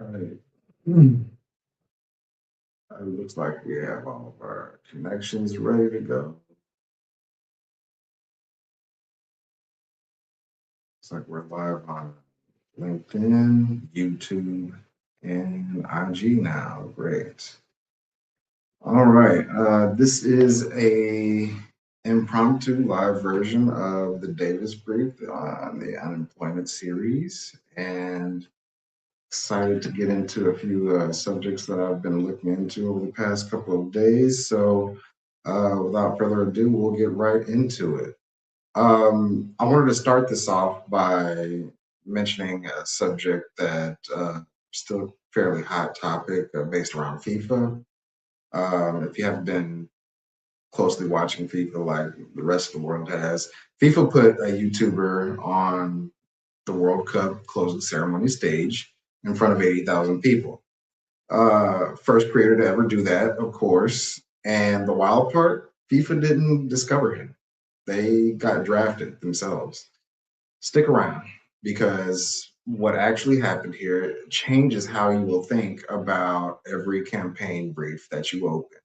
Right. It looks like we have all of our connections ready to go. Looks like we're live on LinkedIn, YouTube, and IG now. Great. All right. This is a impromptu live version of the Davis Brief on the unemployment series, and excited to get into a few subjects that I've been looking into over the past couple of days. So, without further ado, we'll get right into it. I wanted to start this off by mentioning a subject that still fairly hot topic based around FIFA. If you haven't been closely watching FIFA like the rest of the world has, FIFA put a YouTuber on the World Cup closing ceremony stage in front of 80,000 people. First creator to ever do that, of course. And the wild part, FIFA didn't discover him. They got drafted themselves. Stick around because what actually happened here changes how you will think about every campaign brief that you open.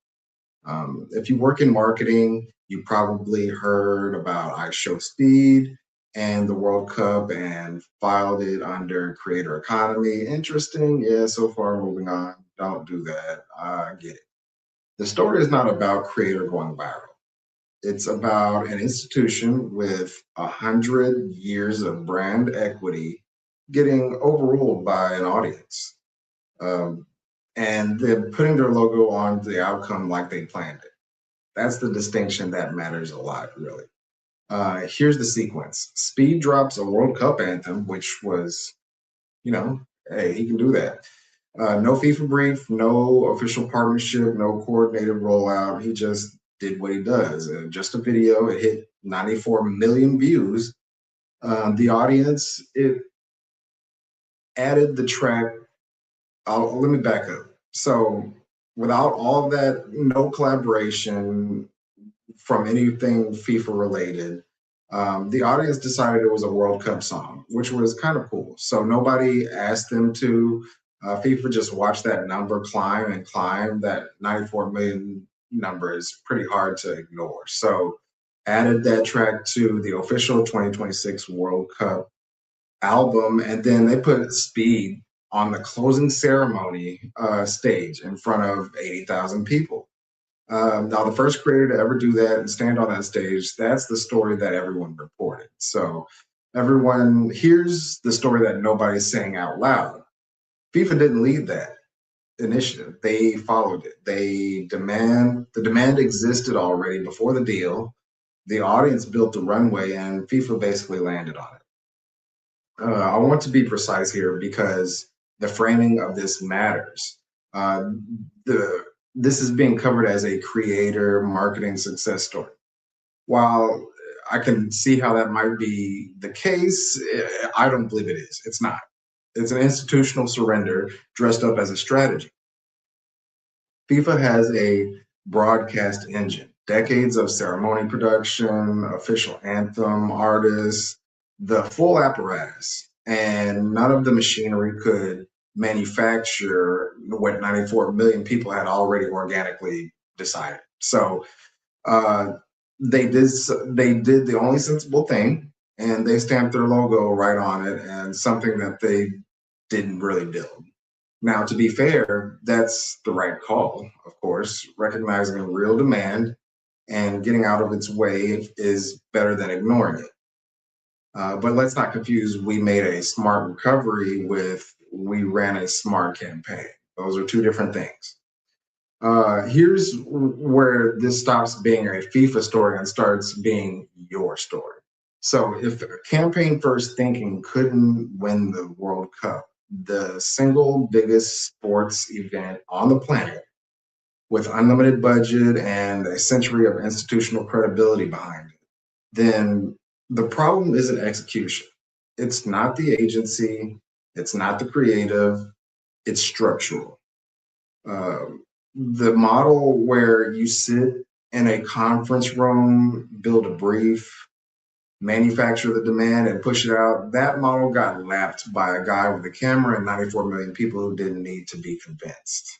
If you work in marketing, you probably heard about IShowSpeed and the World Cup and filed it under creator economy. Interesting. Yeah, so far moving on. Don't do that. I get it. The story is not about creator going viral. It's about an institution with 100 years of brand equity getting overruled by an audience. Um, and then putting their logo on the outcome like they planned it. That's the distinction that matters a lot, really. Here's the sequence. Speed drops a World Cup anthem, which was, you know, hey, he can do that. No FIFA brief, no official partnership, no coordinated rollout. He just did what he does. Just a video. It hit 94 million views. The audience, it added the track. Let me back up. So without all of that, no collaboration from anything FIFA related, the audience decided it was a World Cup song, which was kind of cool. So nobody asked them to. FIFA just watched that number climb and climb. That 94 million number is pretty hard to ignore. So added that track to the official 2026 World Cup album, and then they put Speed on the closing ceremony stage in front of 80,000 people. Now, the first creator to ever do that and stand on that stage, that's the story that everyone reported. So everyone hears the story that nobody's saying out loud. FIFA didn't lead that initiative. They followed it. The demand existed already before the deal. The audience built the runway and FIFA basically landed on it. I want to be precise here because the framing of this matters. Uh, this is being covered as a creator marketing success story. While I can see how that might be the case, I don't believe it is. It's not. It's an institutional surrender dressed up as a strategy. FIFA has a broadcast engine, decades of ceremony production, official anthem, artists, the full apparatus. And none of the machinery could manufacture what 94 million people had already organically decided. So uh, they did the only sensible thing, and they stamped their logo right on it, and something that they didn't really build. Now, to be fair, that's the right call, of course. Recognizing real demand and getting out of its way is better than ignoring it. But let's not confuse we made a smart recovery with we ran a smart campaign. Those are two different things. Here's where this stops being a FIFA story and starts being your story. So if campaign first thinking couldn't win the World Cup, the single biggest sports event on the planet with unlimited budget and a century of institutional credibility behind it, then the problem isn't execution. It's not the agency, it's not the creative, it's structural. The model where you sit in a conference room, build a brief, manufacture the demand and push it out. That model got lapped by a guy with a camera and 94 million people who didn't need to be convinced.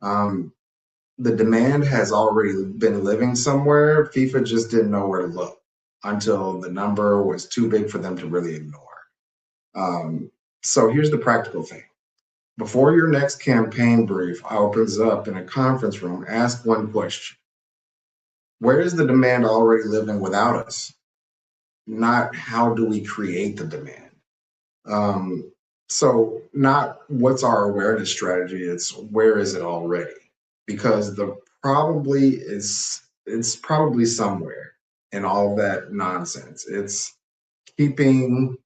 The demand has already been living somewhere. FIFA just didn't know where to look until the number was too big for them to really ignore. So here's the practical thing. Before your next campaign brief opens up in a conference room, ask one question. Where is the demand already living without us? Not how do we create the demand? So not what's our awareness strategy, it's where is it already? Because it's probably somewhere in all that nonsense. It's keeping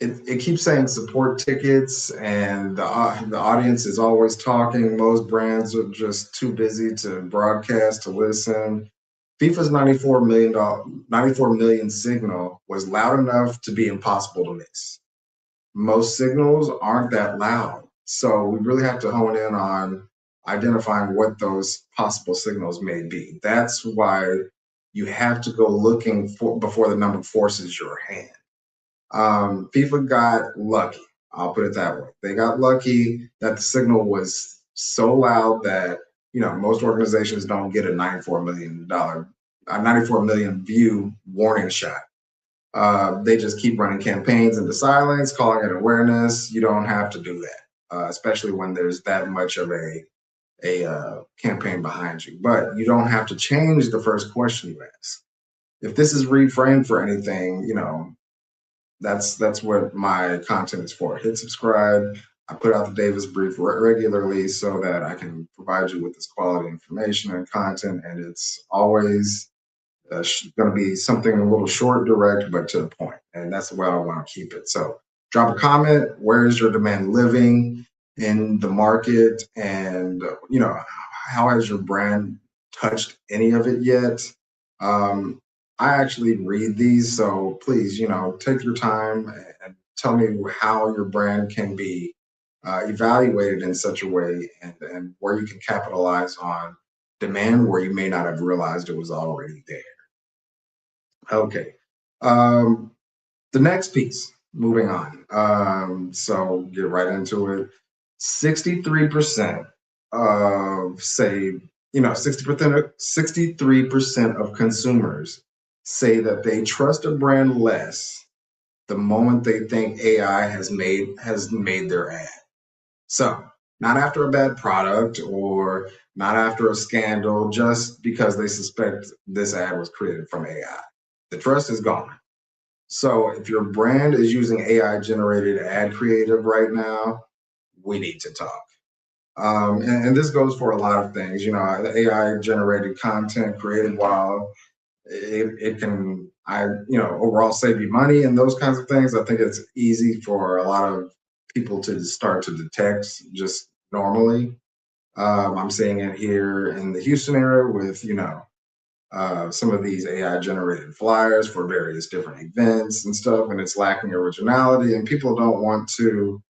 it keeps saying support tickets, and the audience is always talking. Most brands are just too busy to broadcast, to listen. FIFA's $94 million signal was loud enough to be impossible to miss. Most signals aren't that loud. So we really have to hone in on identifying what those possible signals may be. That's why you have to go looking for before the number forces your hand. FIFA got lucky. I'll put it that way. They got lucky that the signal was so loud that most organizations don't get a $94 million view warning shot. They just keep running campaigns into silence, calling it awareness. You don't have to do that, especially when there's that much of a campaign behind you. But you don't have to change the first question you ask. If this is reframed for anything, that's what my content is for. Hit subscribe. I put out the Davis brief regularly so that I can provide you with this quality information and content, and it's always going to be something a little short, direct, but to the point. And that's the way I want to keep it. So drop a comment. Where is your demand living in the market? And, how has your brand touched any of it yet? I actually read these. So please, take your time and tell me how your brand can be evaluated in such a way and where you can capitalize on demand where you may not have realized it was already there. Okay. The next piece, moving on. So get right into it. 63% of 63% of consumers say that they trust a brand less the moment they think AI has made their ad. So not after a bad product or not after a scandal, just because they suspect this ad was created from AI. The trust is gone. So if your brand is using AI generated ad creative right now, we need to talk. And this goes for a lot of things. The AI generated content created while it can, overall save you money and those kinds of things. I think it's easy for a lot of people to start to detect just normally. I'm seeing it here in the Houston area with, some of these AI generated flyers for various different events and stuff, and it's lacking originality, and people don't want to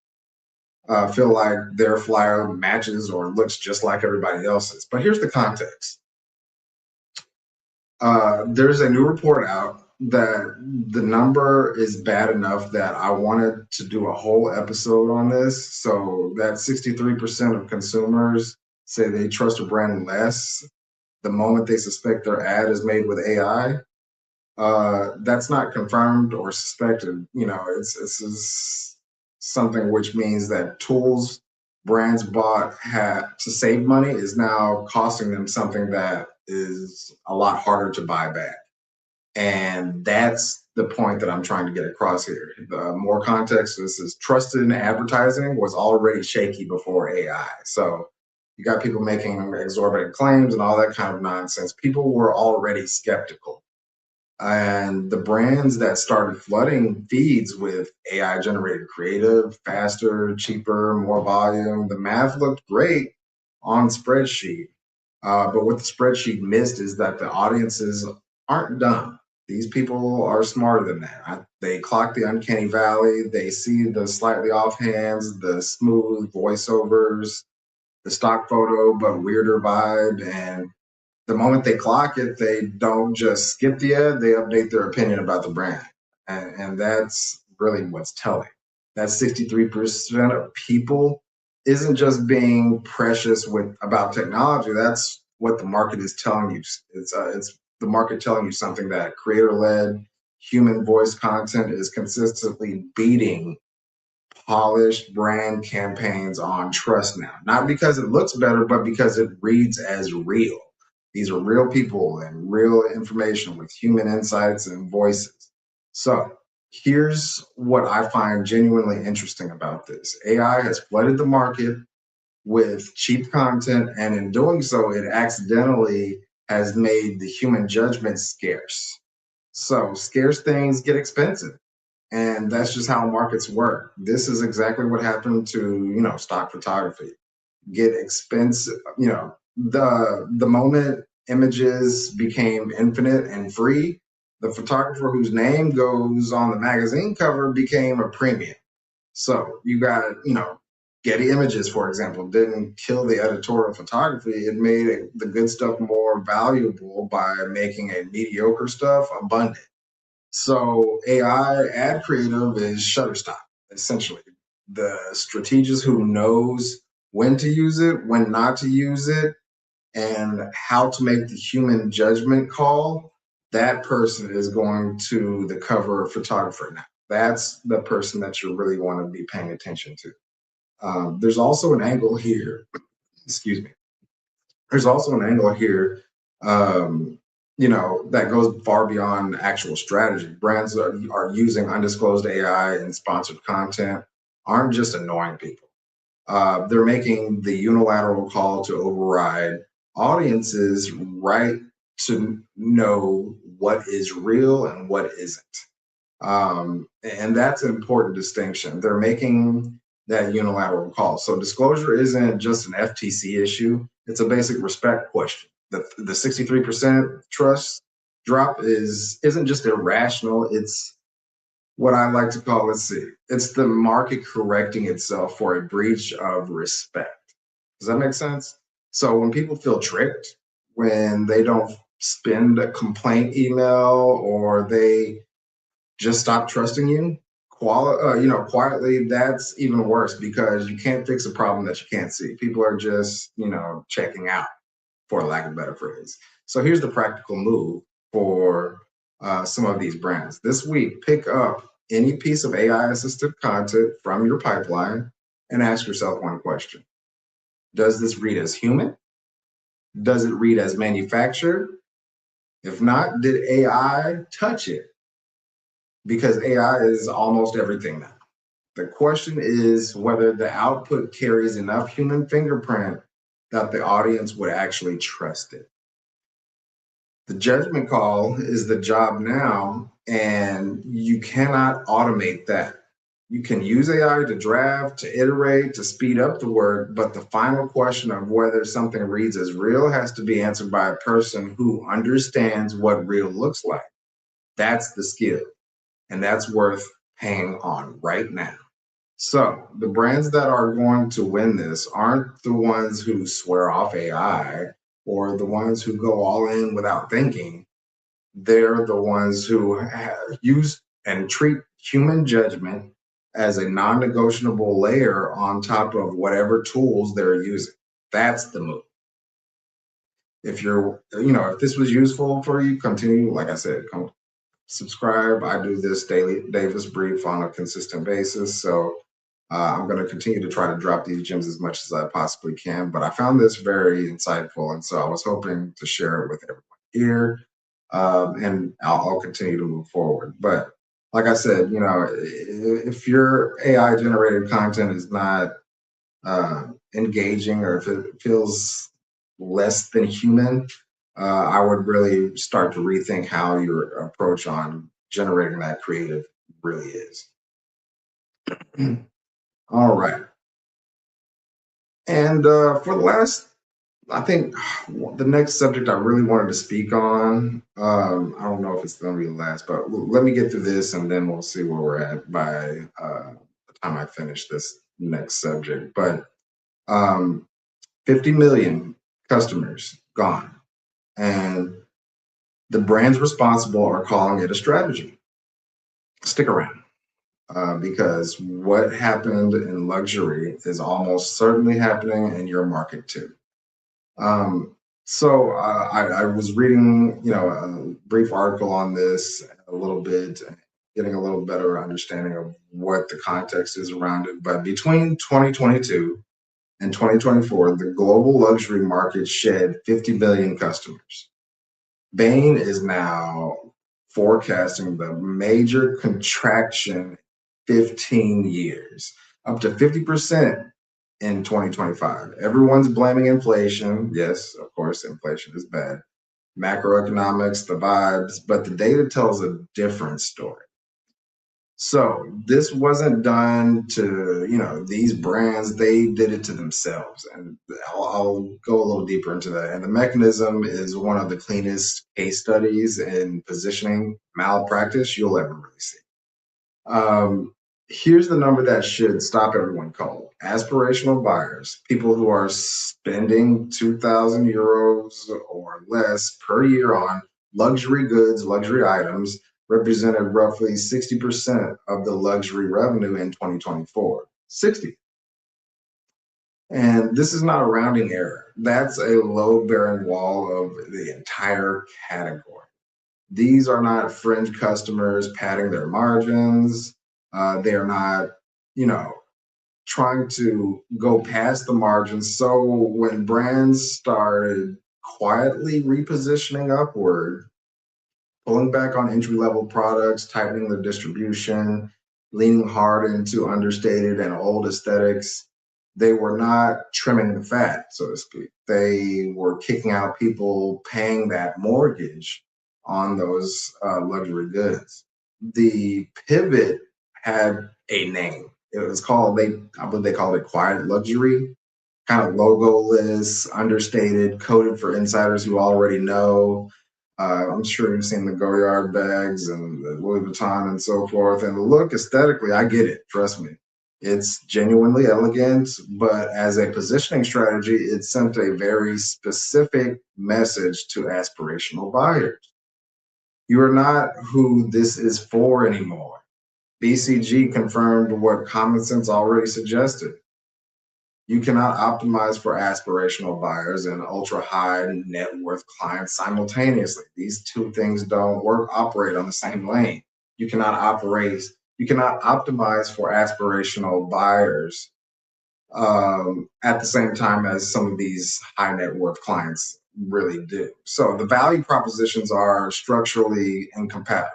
feel like their flyer matches or looks just like everybody else's. But here's the context. There's a new report out that the number is bad enough that I wanted to do a whole episode on this. So that 63% of consumers say they trust a brand less the moment they suspect their ad is made with AI. That's not confirmed or suspected. It's something which means that tools brands bought to save money is now costing them something that is a lot harder to buy back. And that's the point that I'm trying to get across here. The more context, this is trusted in advertising was already shaky before AI. So you got people making exorbitant claims and all that kind of nonsense. People were already skeptical. And the brands that started flooding feeds with AI generated creative, faster, cheaper, more volume, the math looked great on spreadsheet. But what the spreadsheet missed is that the audiences aren't dumb. These people are smarter than that. They clock the uncanny valley. They see the slightly off hands, the smooth voiceovers, the stock photo, but weirder vibe. And the moment they clock it, they don't just skip the ad, they update their opinion about the brand. And that's really what's telling. That 63% of people isn't just being precious with about technology. That's what the market is telling you. It's the market telling you something that creator-led human voice content is consistently beating polished brand campaigns on trust now. Not because it looks better, but because it reads as real. These are real people and real information with human insights and voices. So here's what I find genuinely interesting about this. AI has flooded the market with cheap content, and in doing so, it accidentally has made the human judgment scarce. So scarce things get expensive, and that's just how markets work. This is exactly what happened to, stock photography. Get expensive, the moment images became infinite and free, the photographer whose name goes on the magazine cover became a premium. So you got, Getty Images, for example, didn't kill the editorial photography. It made the good stuff more valuable by making a mediocre stuff abundant. So AI ad creative is Shutterstock, essentially. The strategist who knows when to use it, when not to use it, and how to make the human judgment call, that person is going to the cover photographer now. That's the person that you really want to be paying attention to. There's also an angle here, excuse me. There's also an angle here, that goes far beyond actual strategy. Brands are using undisclosed AI and sponsored content aren't just annoying people. They're making the unilateral call to override audiences' right to know what is real and what isn't. And that's an important distinction. They're making that unilateral call. So disclosure isn't just an FTC issue, it's a basic respect question. The 63% trust drop isn't just irrational, it's what I like to call, let's see, it's the market correcting itself for a breach of respect. Does that make sense? So when people feel tricked, when they don't spend a complaint email or they just stop trusting you, quietly, that's even worse because you can't fix a problem that you can't see. People are just, checking out, for lack of a better phrase. So here's the practical move for some of these brands. This week, pick up any piece of AI assisted content from your pipeline and ask yourself one question. Does this read as human? Does it read as manufactured? If not, did AI touch it? Because AI is almost everything now. The question is whether the output carries enough human fingerprint that the audience would actually trust it. The judgment call is the job now, and you cannot automate that. You can use AI to draft, to iterate, to speed up the work, but the final question of whether something reads as real has to be answered by a person who understands what real looks like. That's the skill, and that's worth paying on right now. So the brands that are going to win this aren't the ones who swear off AI or the ones who go all in without thinking. They're the ones who use and treat human judgment as a non-negotiable layer on top of whatever tools they're using. That's the move. If this was useful for you, continue, like I said, come subscribe. I do this daily Davis brief on a consistent basis. So I'm going to continue to try to drop these gems as much as I possibly can. But I found this very insightful. And so I was hoping to share it with everyone here. And I'll continue to move forward. But like I said, if your AI generated content is not engaging or if it feels less than human, I would really start to rethink how your approach on generating that creative really is. All right. And for the last, I think the next subject I really wanted to speak on, I don't know if it's going to be the last, but let me get through this and then we'll see where we're at by the time I finish this next subject. But 50 million customers gone. And the brands responsible are calling it a strategy. Stick around. Because what happened in luxury is almost certainly happening in your market too. Um, I was reading, a brief article on this a little bit, getting a little better understanding of what the context is around it. But between 2022 and 2024, the global luxury market shed 50 billion customers. Bain is now forecasting the major contraction 15 years, up to 50% in 2025. Everyone's blaming inflation. Yes, of course, inflation is bad. Macroeconomics, the vibes, but the data tells a different story. So this wasn't done to, these brands, they did it to themselves. And I'll go a little deeper into that. And the mechanism is one of the cleanest case studies in positioning malpractice you'll ever really see. Um, Here's the number that should stop everyone cold. Aspirational buyers, people who are spending 2,000 euros or less per year on luxury goods, luxury items, represented roughly 60% of the luxury revenue in 2024. 60. And this is not a rounding error. That's a load bearing wall of the entire category. These are not fringe customers padding their margins. They are not, you know, trying to go past the margins. So when brands started quietly repositioning upward, pulling back on entry level products, tightening their distribution, leaning hard into understated and old aesthetics, they were not trimming the fat, so to speak. They were kicking out people paying that mortgage on those luxury goods. The pivot had a name. It was called, I believe they called it quiet luxury, kind of logoless, understated, coded for insiders who already know. I'm sure you've seen the Goyard bags and the Louis Vuitton and so forth. And the look aesthetically, I get it. Trust me. It's genuinely elegant, but as a positioning strategy, it sent a very specific message to aspirational buyers. You are not who this is for anymore. BCG confirmed what common sense already suggested. You cannot optimize for aspirational buyers and ultra high net worth clients simultaneously. These two things don't operate on the same lane. You cannot you cannot optimize for aspirational buyers at the same time as some of these high net worth clients really do. So the value propositions are structurally incompatible.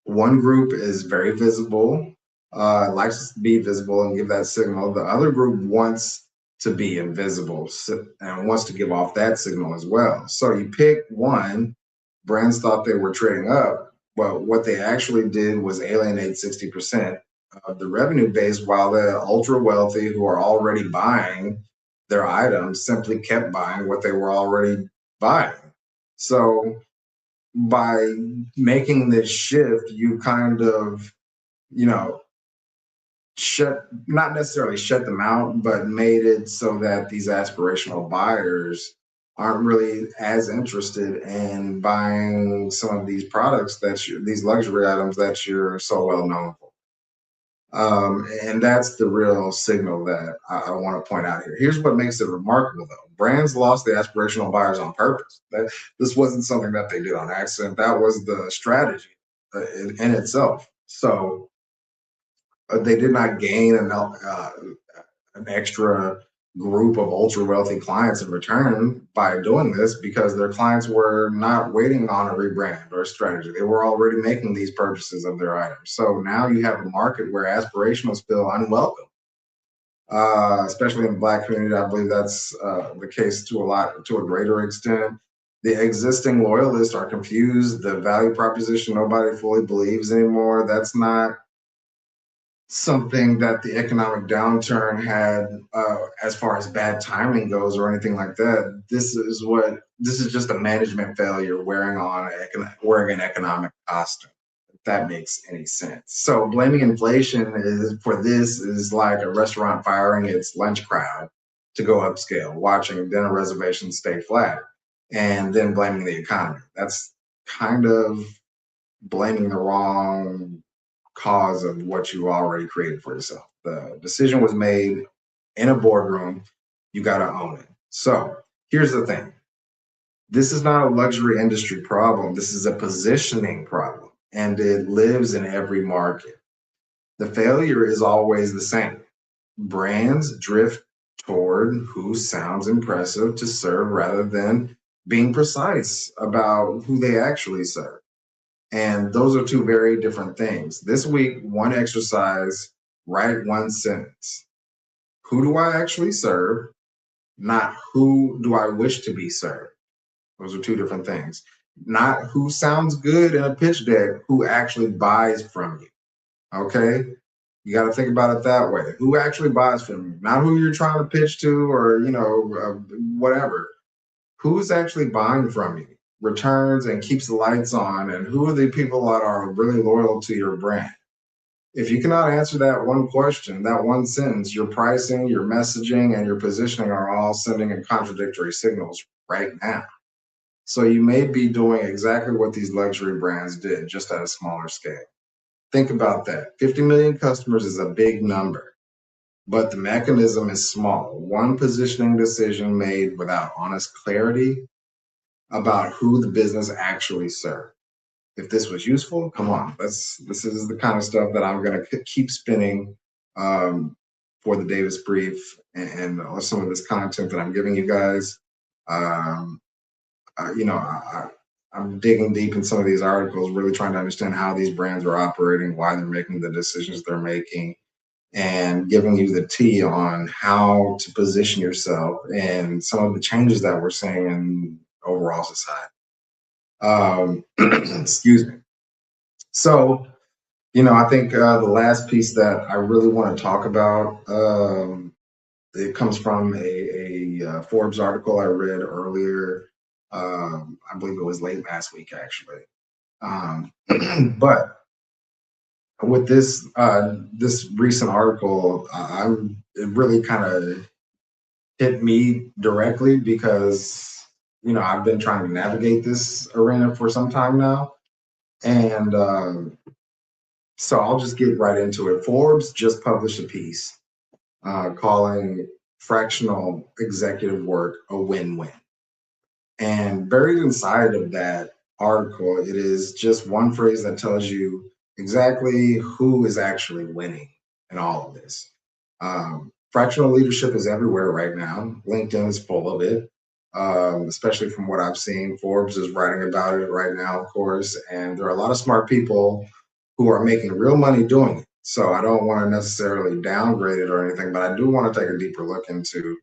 One group is very visible, likes to be visible and give that signal. The other group wants to be invisible and wants to give off that signal as well. So you pick one, brands thought they were trading up, but what they actually did was alienate 60% of the revenue base, while the ultra wealthy who are already buying their items simply kept buying what they were already buying. So by making this shift, you kind of, you know, not necessarily shut them out, but made it so that these aspirational buyers aren't really as interested in buying some of these products these luxury items that you're so well known for. And that's the real signal that I want to point out here. Here's what makes it remarkable, though. Brands lost the aspirational buyers on purpose. This wasn't something that they did on accident. That was the strategy in itself. So they did not gain an extra group of ultra wealthy clients in return by doing this, because their clients were not waiting on a rebrand or a strategy. They were already making these purchases of their items. So now you have a market where aspirationals feel unwelcome, especially in the Black community. I believe that's the case to a greater extent. The existing loyalists are confused. The value proposition nobody fully believes anymore. That's not something that the economic downturn had as far as bad timing goes or anything like that. This is just a management failure wearing an economic costume, if that makes any sense. So blaming inflation is like a restaurant firing its lunch crowd to go upscale, watching dinner reservations stay flat. and then blaming the economy. That's kind of blaming the wrong cause of what you already created for yourself. The decision was made in a boardroom. You got to own it. So here's the thing. This is not a luxury industry problem. This is a positioning problem, and it lives in every market. The failure is always the same. Brands drift toward who sounds impressive to serve rather than being precise about who they actually serve. And those are two very different things. This week, one exercise, write one sentence. Who do I actually serve? Not who do I wish to be served. Those are two different things. Not who sounds good in a pitch deck, who actually buys from you. Okay? You got to think about it that way. Who actually buys from you? Not who you're trying to pitch to or, whatever. Who's actually buying from you? Returns and keeps the lights on, and who are the people that are really loyal to your brand? If you cannot answer that one question, that one sentence, your pricing, your messaging, and your positioning are all sending in contradictory signals right now. So you may be doing exactly what these luxury brands did, just at a smaller scale. Think about that. 50 million customers is a big number, but the mechanism is small. One positioning decision made without honest clarity about who the business actually served. If this was useful, come on. This is the kind of stuff that I'm going to keep spinning for the Davis Brief and some of this content that I'm giving you guys. Um, I'm digging deep in some of these articles, really trying to understand how these brands are operating, why they're making the decisions they're making, and giving you the tea on how to position yourself and some of the changes that we're seeing in overall society. Excuse me. So, I think the last piece that I really want to talk about, it comes from a Forbes article I read earlier. I believe it was late last week, actually. But with this recent article, it really kind of hit me directly because I've been trying to navigate this arena for some time now, and so I'll just get right into it. Forbes just published a piece calling fractional executive work a win-win. And buried inside of that article, it is just one phrase that tells you exactly who is actually winning in all of this. Fractional leadership is everywhere right now. LinkedIn is full of it, especially from what I've seen. Forbes is writing about it right now, of course, and there are a lot of smart people who are making real money doing it. So I don't want to necessarily downgrade it or anything, but I do want to take a deeper look into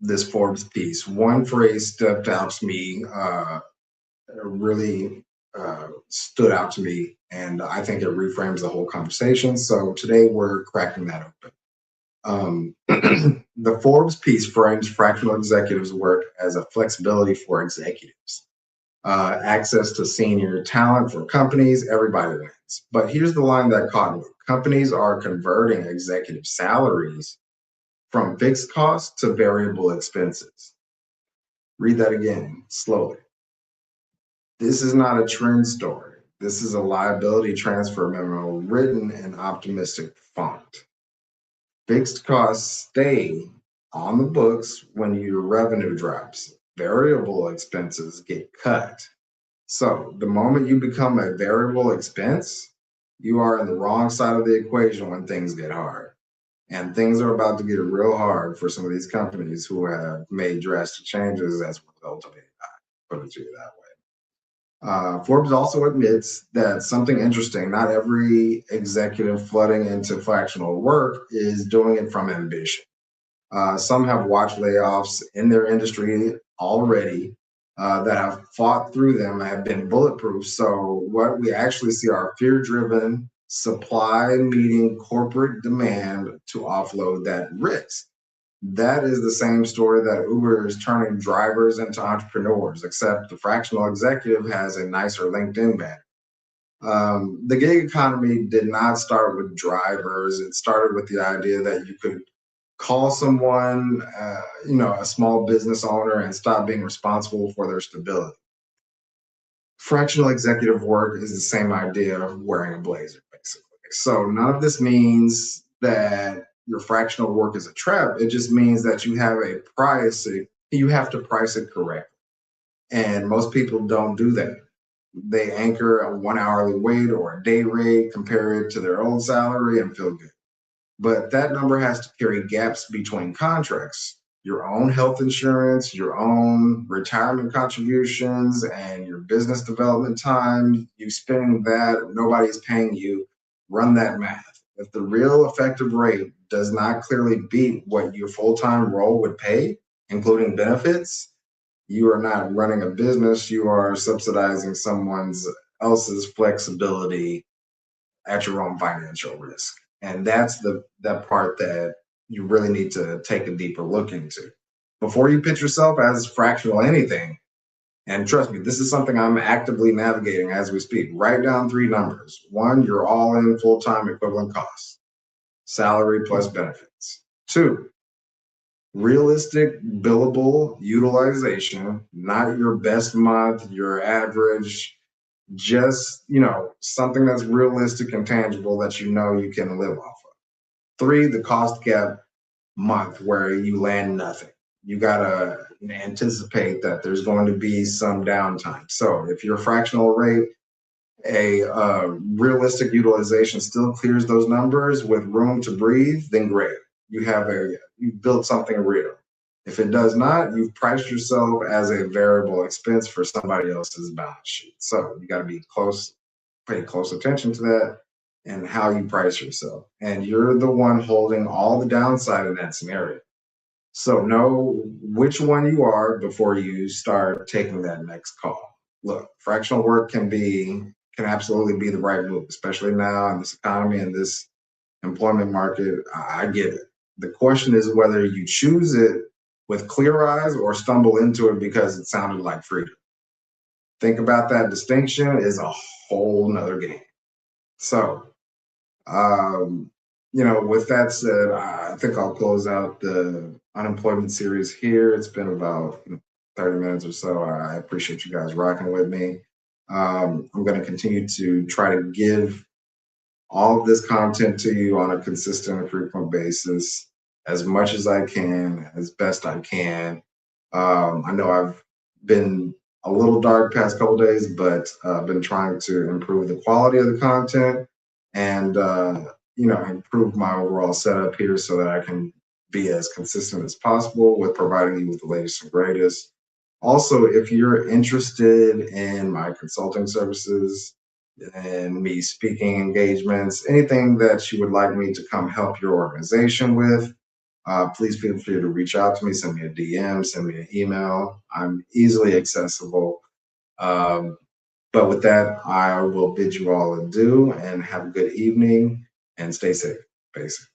this Forbes piece. One phrase stepped out to me, really stood out to me, and I think it reframes the whole conversation. So today we're cracking that open. The Forbes piece frames fractional executives' work as a flexibility for executives, access to senior talent for companies, everybody wins. But here's the line that caught me. Companies are converting executive salaries from fixed costs to variable expenses. Read that again slowly. This is not a trend story. This is a liability transfer memo written in optimistic font. Fixed costs stay on the books when your revenue drops. Variable expenses get cut. So the moment you become a variable expense, you are in the wrong side of the equation when things get hard. And things are about to get real hard for some of these companies who have made drastic changes as a result of AI, put it to you that way. Forbes also admits that something interesting, not every executive flooding into fractional work is doing it from ambition. Some have watched layoffs in their industry already that have fought through them and have been bulletproof. So what we actually see are fear-driven supply meeting corporate demand to offload that risk. That is the same story that Uber is turning drivers into entrepreneurs, except the fractional executive has a nicer LinkedIn banner. The gig economy did not start with drivers. It started with the idea that you could call someone, a small business owner, and stop being responsible for their stability. Fractional executive work is the same idea of wearing a blazer, basically. So none of this means that your fractional work is a trap. It just means that you have to price it correctly. And most people don't do that. They anchor a 1 hourly rate or a day rate, compare it to their old salary, and feel good. But that number has to carry gaps between contracts, your own health insurance, your own retirement contributions, and your business development time. You spending that, nobody's paying you. Run that math. If the real effective rate does not clearly beat what your full time role would pay, including benefits, you are not running a business. You are subsidizing someone's else's flexibility at your own financial risk. And that's that part that you really need to take a deeper look into. Before you pitch yourself as fractional anything, and trust me, this is something I'm actively navigating as we speak. Write down three numbers. One, your all in full time equivalent costs, salary plus benefits. Two, realistic billable utilization, not your best month, your average, just something that's realistic and tangible that you can live off of. Three, the cost gap month where you land nothing. You gotta anticipate that there's going to be some downtime. So if your fractional rate, a realistic utilization still clears those numbers with room to breathe, then great. You've built something real. If it does not, you've priced yourself as a variable expense for somebody else's balance sheet. So you got to pay close attention to that and how you price yourself. And you're the one holding all the downside in that scenario. So know which one you are before you start taking that next call. Look, fractional work can absolutely be the right move, especially now in this economy and this employment market. I get it. The question is whether you choose it with clear eyes or stumble into it because it sounded like freedom. Think about that distinction is a whole nother game. So, with that said, I think I'll close out the unemployment series here. It's been about 30 minutes or so. I appreciate you guys rocking with me. I'm going to continue to try to give all of this content to you on a consistent and frequent basis as much as I can, as best I can. I know I've been a little dark past couple days, but I've been trying to improve the quality of the content and improve my overall setup here so that I can be as consistent as possible with providing you with the latest and greatest. Also, if you're interested in my consulting services and me speaking engagements, anything that you would like me to come help your organization with, please feel free to reach out to me, send me a DM, send me an email. I'm easily accessible. But with that, I will bid you all adieu and have a good evening and stay safe, basically.